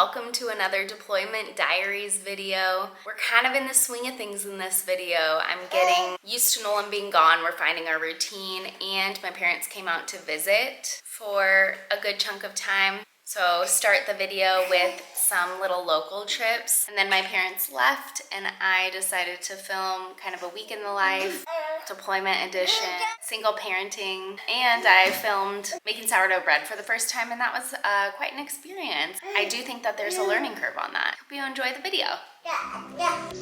welcome to another Deployment Diaries video. We're kind of in the swing of things in this video. I'm getting used to Nolan being gone, we're finding our routine, and my parents came out to visit for a good chunk of time. So start the video with some little local trips, and then my parents left and I decided to film kind of a week in the life, deployment edition, single parenting, and I filmed making sourdough bread for the first time, and that was quite an experience. I do think that there's a learning curve on that. Hope you enjoy the video. Yeah.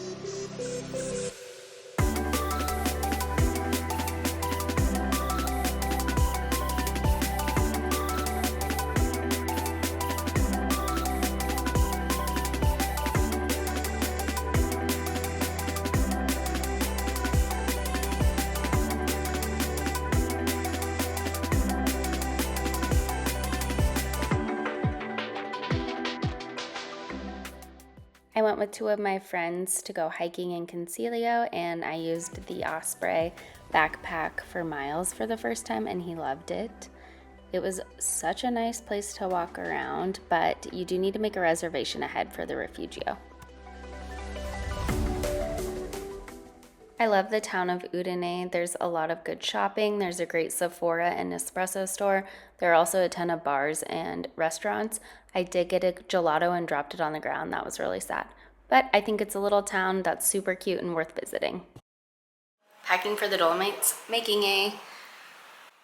I went with two of my friends to go hiking in Cansiglio, and I used the Osprey backpack for Miles for the first time, and he loved it. It was such a nice place to walk around, but you do need to make a reservation ahead for the Rifugio. I love the town of Udine. There's a lot of good shopping. There's a great Sephora and espresso store. There are also a ton of bars and restaurants. I did get a gelato and dropped it on the ground. That was really sad. But I think it's a little town that's super cute and worth visiting. Packing for the Dolomites, making a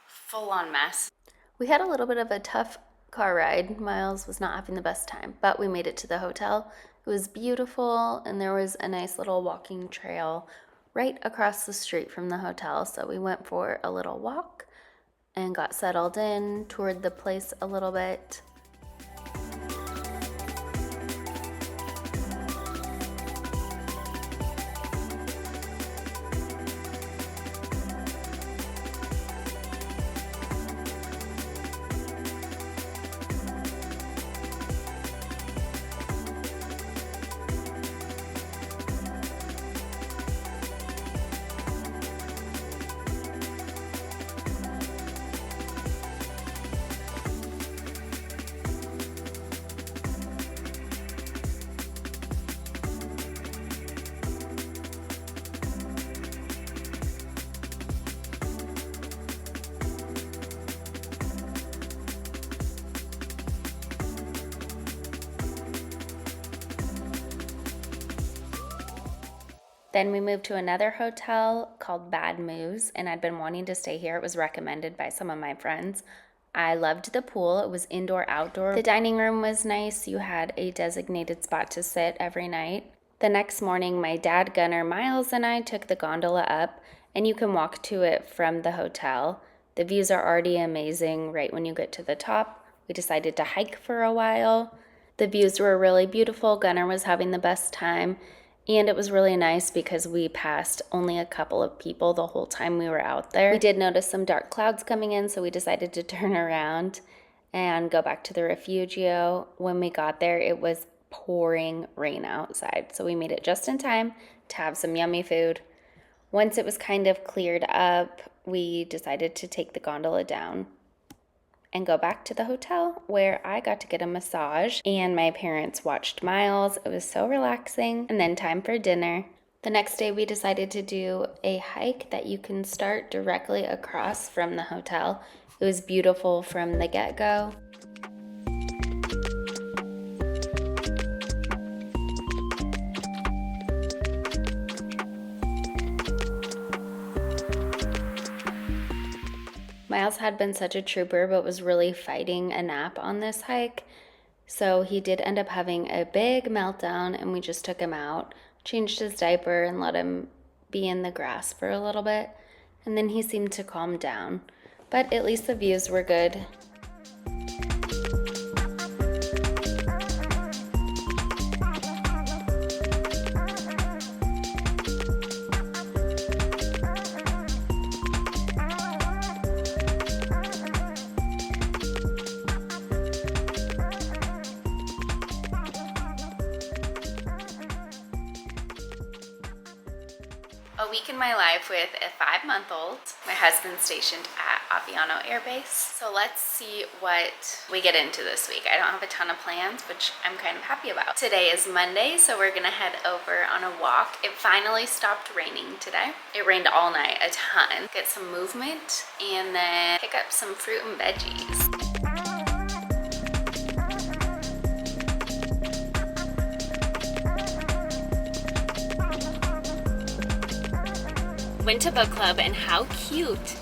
full-on mess. We had a little bit of a tough car ride. Miles was not having the best time, but we made it to the hotel. It was beautiful, and there was a nice little walking trail right across the street from the hotel. So we went for a little walk and got settled in, toured the place a little bit. Then we moved to another hotel called Bad Moves, and I'd been wanting to stay here. It was recommended by some of my friends. I loved the pool. It was indoor, outdoor. The dining room was nice. You had a designated spot to sit every night. The next morning, my dad, Gunner, Miles, and I took the gondola up, and you can walk to it from the hotel. The views are already amazing right when you get to the top. We decided to hike for a while. The views were really beautiful. Gunner was having the best time. And it was really nice because we passed only a couple of people the whole time we were out there. We did notice some dark clouds coming in, so we decided to turn around and go back to the Rifugio. When we got there, it was pouring rain outside, so we made it just in time to have some yummy food. Once it was kind of cleared up, we decided to take the gondola down and go back to the hotel, where I got to get a massage and my parents watched Miles. It was so relaxing. And then time for dinner. The next day we decided to do a hike that you can start directly across from the hotel. It was beautiful from the get-go. Miles had been such a trooper, but was really fighting a nap on this hike. So he did end up having a big meltdown, and we just took him out, changed his diaper, and let him be in the grass for a little bit. And then he seemed to calm down. But at least the views were good. A week in my life with a 5-month-old. My husband's stationed at Aviano Air Base. So let's see what we get into this week. I don't have a ton of plans, which I'm kind of happy about. Today is Monday, so we're gonna head over on a walk. It finally stopped raining today. It rained all night, a ton. Get some movement and then pick up some fruit and veggies. Went to book club, and how cute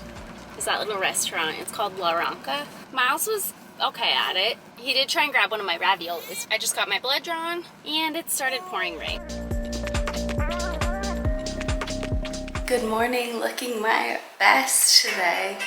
is that little restaurant? It's called La Ronca. Miles was okay at it. He did try and grab one of my raviolis. I just got my blood drawn and it started pouring rain. Good morning, looking my best today.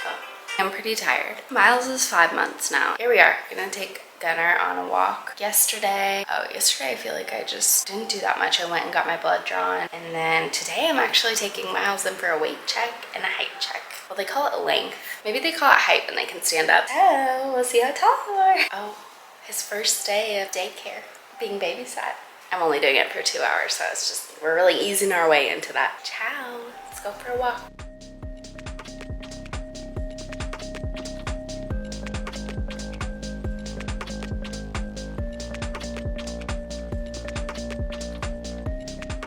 Oh, I'm pretty tired. Miles is 5 months now. Here we are, gonna take Gunner on a walk. Yesterday I feel like I just didn't do that much. I went and got my blood drawn, and then today I'm actually taking Miles in for a weight check and a height check. Well, they call it length. Maybe they call it height when they can stand up. Oh, we'll see how tall you are. Oh, his first day of daycare, being babysat. I'm only doing it for 2 hours, so it's just, we're really easing our way into that. Ciao, let's go for a walk.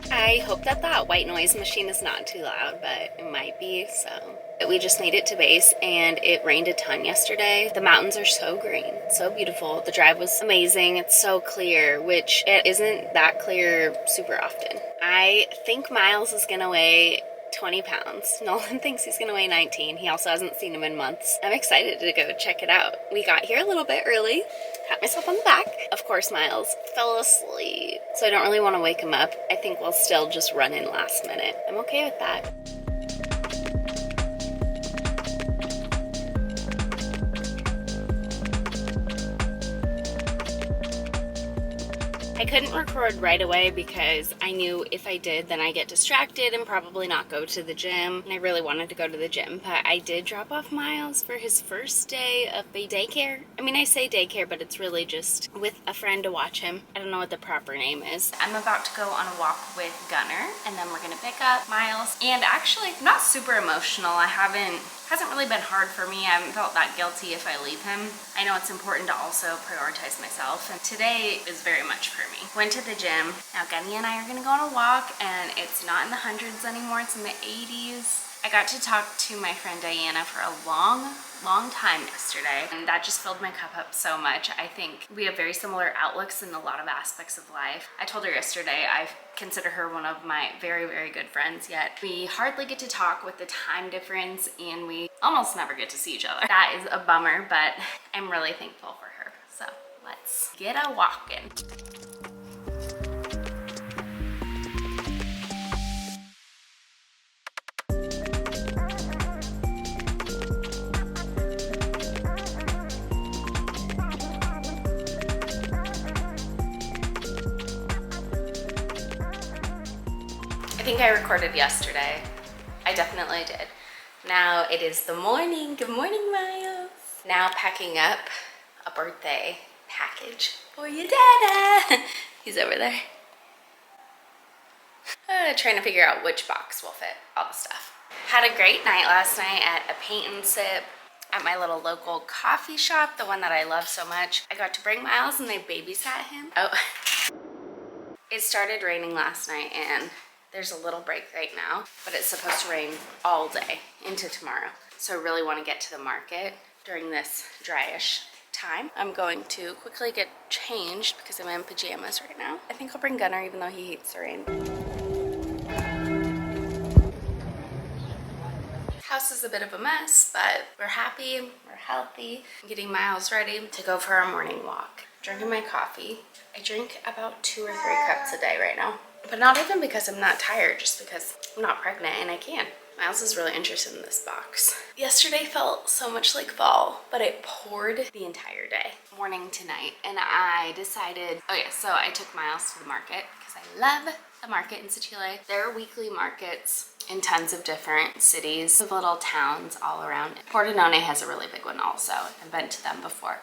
I hope that white noise machine is not too loud, but it might be, so. We just made it to base, and it rained a ton yesterday. The mountains are so green, so beautiful. The drive was amazing. It's so clear, which it isn't that clear super often. I think Miles is gonna weigh 20 pounds. Nolan thinks he's gonna weigh 19. He also hasn't seen him in months. I'm excited to go check it out. We got here a little bit early. Pat myself on the back. Of course, Miles fell asleep, so I don't really want to wake him up. I think we'll still just run in last minute. I'm okay with that. I couldn't record right away because I knew if I did, then I get distracted and probably not go to the gym. And I really wanted to go to the gym, but I did drop off Miles for his first day of daycare. I mean, I say daycare, but it's really just with a friend to watch him. I don't know what the proper name is. I'm about to go on a walk with Gunner, and then we're gonna pick up Miles. And actually, I'm not super emotional. Hasn't really been hard for me. I haven't felt that guilty if I leave him. I know it's important to also prioritize myself, and today is very much for me. Went to the gym. Now Gunny and I are gonna go on a walk, and it's not in the hundreds anymore, it's in the 80s. I got to talk to my friend Diana for a long time yesterday, and that just filled my cup up so much. I think we have very similar outlooks in a lot of aspects of life. I told her yesterday I consider her one of my very good friends, yet we hardly get to talk with the time difference, and we almost never get to see each other. That is a bummer, but I'm really thankful for her. So let's get a walking. I think I recorded yesterday. I definitely did. Now it is the morning. Good morning, Miles. Now packing up a birthday package for your dada. He's over there. Trying to figure out which box will fit all the stuff. Had a great night last night at a paint and sip at my little local coffee shop, the one that I love so much. I got to bring Miles and they babysat him. Oh, it started raining last night, and there's a little break right now, but it's supposed to rain all day into tomorrow. So I really want to get to the market during this dryish time. I'm going to quickly get changed because I'm in pajamas right now. I think I'll bring Gunner even though he hates the rain. House is a bit of a mess, but we're happy, we're healthy. I'm getting Miles ready to go for our morning walk. Drinking my coffee. I drink about 2 or 3 cups a day right now. But not even because I'm not tired, just because I'm not pregnant and I can. Miles is really interested in this box. Yesterday felt so much like fall, but it poured the entire day, morning to night. And I decided, oh yeah, so I took Miles to the market because I love the market in Sacile. There are weekly markets in tons of different cities, of little towns all around. Pordenone has a really big one also. I've been to them before.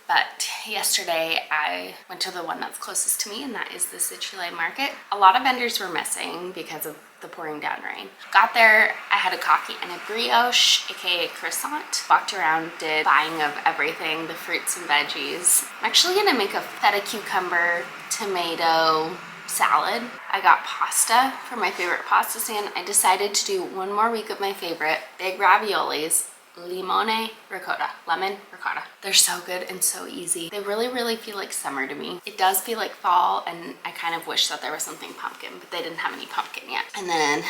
But yesterday I went to the one that's closest to me, and that is the Sacile market. A lot of vendors were missing because of the pouring down rain. Got there, I had a coffee and a brioche, aka croissant. Walked around, did buying of everything, the fruits and veggies. I'm actually gonna make a feta cucumber, tomato salad. I got pasta for my favorite pasta stand. I decided to do one more week of my favorite, big raviolis, lemon ricotta. They're so good and so easy. They really feel like summer to me. It does feel like fall, and I kind of wish that there was something pumpkin, but they didn't have any pumpkin yet. And then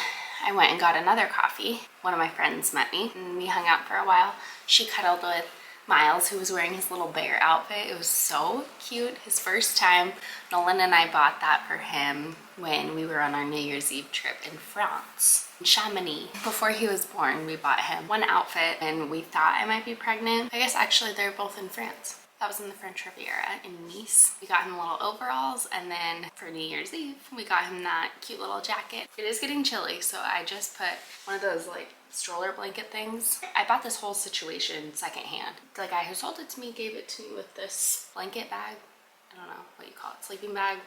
I went and got another coffee. One of my friends met me and we hung out for a while. She cuddled with Miles, who was wearing his little bear outfit. It was so cute. His first time. Nolan and I bought that for him when we were on our New Year's Eve trip in France, in Chamonix. Before he was born, we bought him one outfit and we thought I might be pregnant. I guess actually they're both in France. That was in the French Riviera in Nice. We got him little overalls, and then for New Year's Eve, we got him that cute little jacket. It is getting chilly, so I just put one of those like stroller blanket things. I bought this whole situation secondhand. The guy who sold it to me gave it to me with this blanket bag. I don't know what you call it, sleeping bag.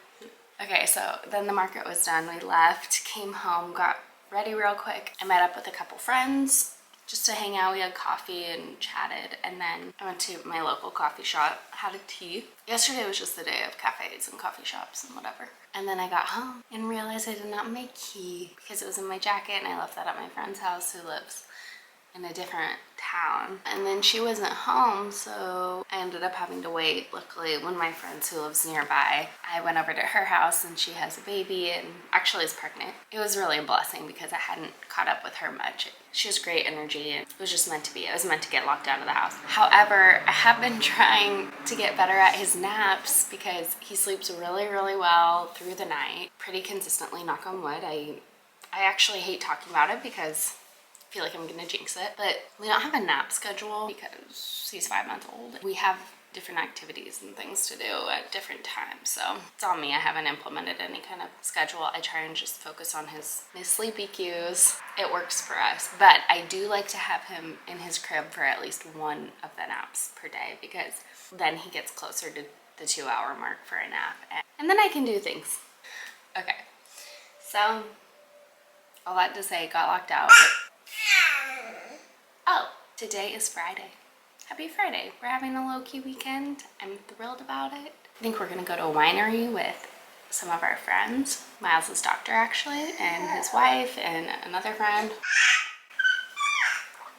Okay, so then the market was done. We left, came home, got ready real quick. I met up with a couple friends just to hang out. We had coffee and chatted, and then I went to my local coffee shop, had a tea. Yesterday was just the day of cafes and coffee shops and whatever. And then I got home and realized I did not have my key because it was in my jacket, and I left that at my friend's house who lives in a different town. And then she wasn't home, so I ended up having to wait. Luckily, one of my friends who lives nearby, I went over to her house, and she has a baby and actually is pregnant. It was really a blessing because I hadn't caught up with her much. She has great energy, and it was just meant to be. I was meant to get locked out of the house. However, I have been trying to get better at his naps because he sleeps really well through the night, pretty consistently, knock on wood. I actually hate talking about it because I feel like I'm gonna jinx it, but we don't have a nap schedule because he's 5 months old. We have different activities and things to do at different times, so it's on me. I haven't implemented any kind of schedule. I try and just focus on his sleepy cues. It works for us, but I do like to have him in his crib for at least one of the naps per day because then he gets closer to the 2-hour mark for a nap, and then I can do things. Okay, so all that to say, got locked out. Oh, today is Friday. Happy Friday. We're having a low-key weekend. I'm thrilled about it. I think we're gonna go to a winery with some of our friends. Miles' doctor actually, and his wife, and another friend.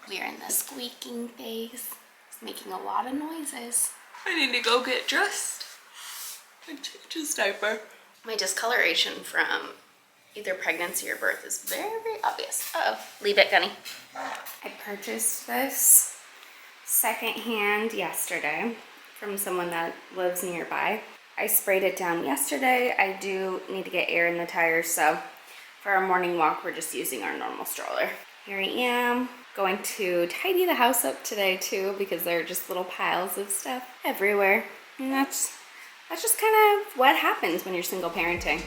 We're in the squeaking phase. It's making a lot of noises. I need to go get dressed and change his diaper. My discoloration from either pregnancy or birth is very obvious. Uh-oh. Leave it, Gunny. I purchased this secondhand yesterday from someone that lives nearby. I sprayed it down yesterday. I do need to get air in the tires, so for our morning walk, we're just using our normal stroller. Here I am, going to tidy the house up today too, because there are just little piles of stuff everywhere. And that's just kind of what happens when you're single parenting.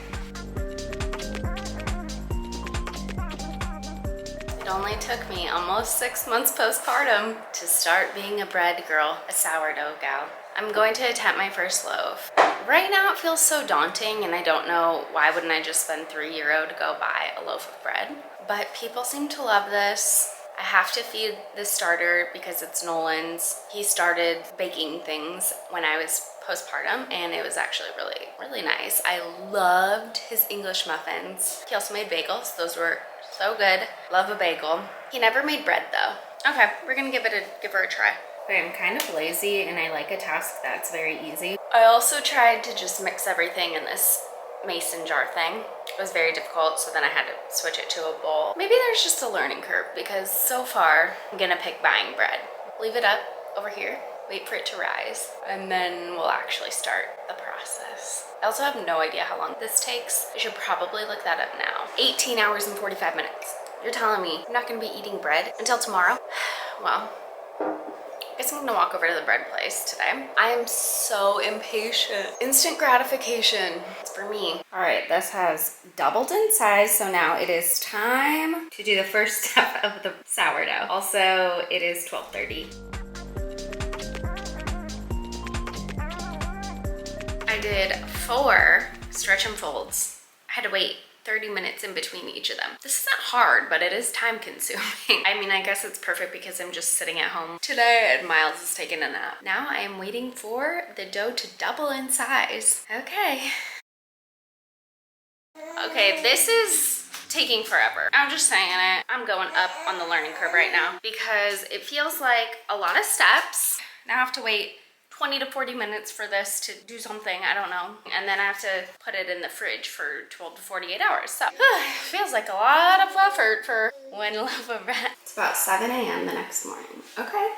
It only took me almost 6 months postpartum to start being a bread girl, a sourdough gal. I'm going to attempt my first loaf. Right now it feels so daunting, and I don't know why wouldn't I just spend €3 to go buy a loaf of bread. But people seem to love this. I have to feed the starter because it's Nolan's. He started baking things when I was postpartum, and it was actually really nice. I loved his English muffins. He also made bagels. Those were so good. Love a bagel. He never made bread though. Okay, we're gonna give her a try. Okay, I'm kind of lazy and I like a task that's very easy. I also tried to just mix everything in this mason jar thing. It was very difficult, so then I had to switch it to a bowl. Maybe there's just a learning curve because so far I'm gonna pick buying bread. Leave it up over here, wait for it to rise, and then we'll actually start the process. I also have no idea how long this takes. I should probably look that up now. 18 hours and 45 minutes. You're telling me I'm not gonna be eating bread until tomorrow? Well, I guess I'm gonna walk over to the bread place today. I am so impatient. Instant gratification. It's for me. All right, this has doubled in size, so now it is time to do the first step of the sourdough. Also, it is 12:30. I did 4 stretch and folds. I had to wait 30 minutes in between each of them. This isn't hard, but it is time consuming. I mean, I guess it's perfect because I'm just sitting at home today and Miles is taking a nap. Now I am waiting for the dough to double in size. Okay. Okay, this is taking forever. I'm just saying it. I'm going up on the learning curve right now because it feels like a lot of steps. Now I have to wait 20 to 40 minutes for this to do something, I don't know. And then I have to put it in the fridge for 12 to 48 hours. So it feels like a lot of effort for one loaf of bread. It's about 7 a.m. the next morning. Okay,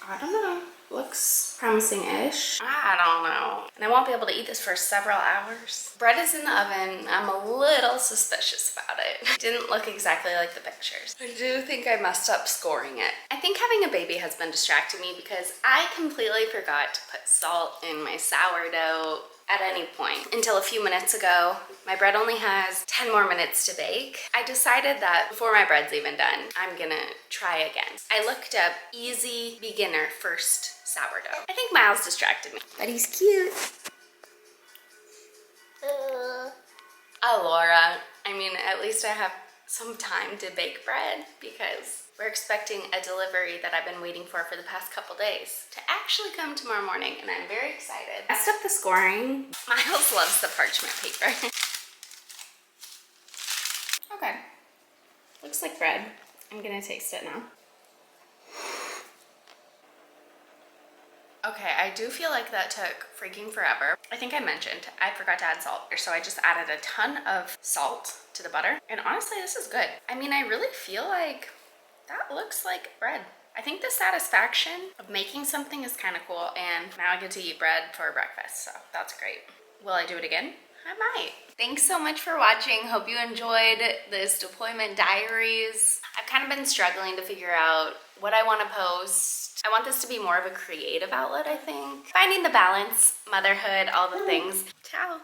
I don't know. Looks promising-ish. I don't know. And I won't be able to eat this for several hours. Bread is in the oven. I'm a little suspicious about it. It didn't look exactly like the pictures. I do think I messed up scoring it. I think having a baby has been distracting me because I completely forgot to put salt in my sourdough at any point until a few minutes ago. My bread only has 10 more minutes to bake. I decided that before my bread's even done, I'm gonna try again. I looked up easy beginner first sourdough. I think Miles distracted me, but he's cute. Oh, Laura. I mean, at least I have some time to bake bread because we're expecting a delivery that I've been waiting for the past couple days to actually come tomorrow morning, and I'm very excited. Messed up the scoring. Miles loves the parchment paper. Okay, looks like bread. I'm gonna taste it now. Okay, I do feel like that took freaking forever. I think I mentioned I forgot to add salt, so I just added a ton of salt to the butter. And honestly, this is good. I mean, I really feel like that looks like bread. I think the satisfaction of making something is kind of cool, and now I get to eat bread for breakfast, so that's great. Will I do it again? I might. Thanks so much for watching. Hope you enjoyed this deployment diaries. I've kind of been struggling to figure out what I want to post. I want this to be more of a creative outlet, I think. Finding the balance, motherhood, all the things. Ciao.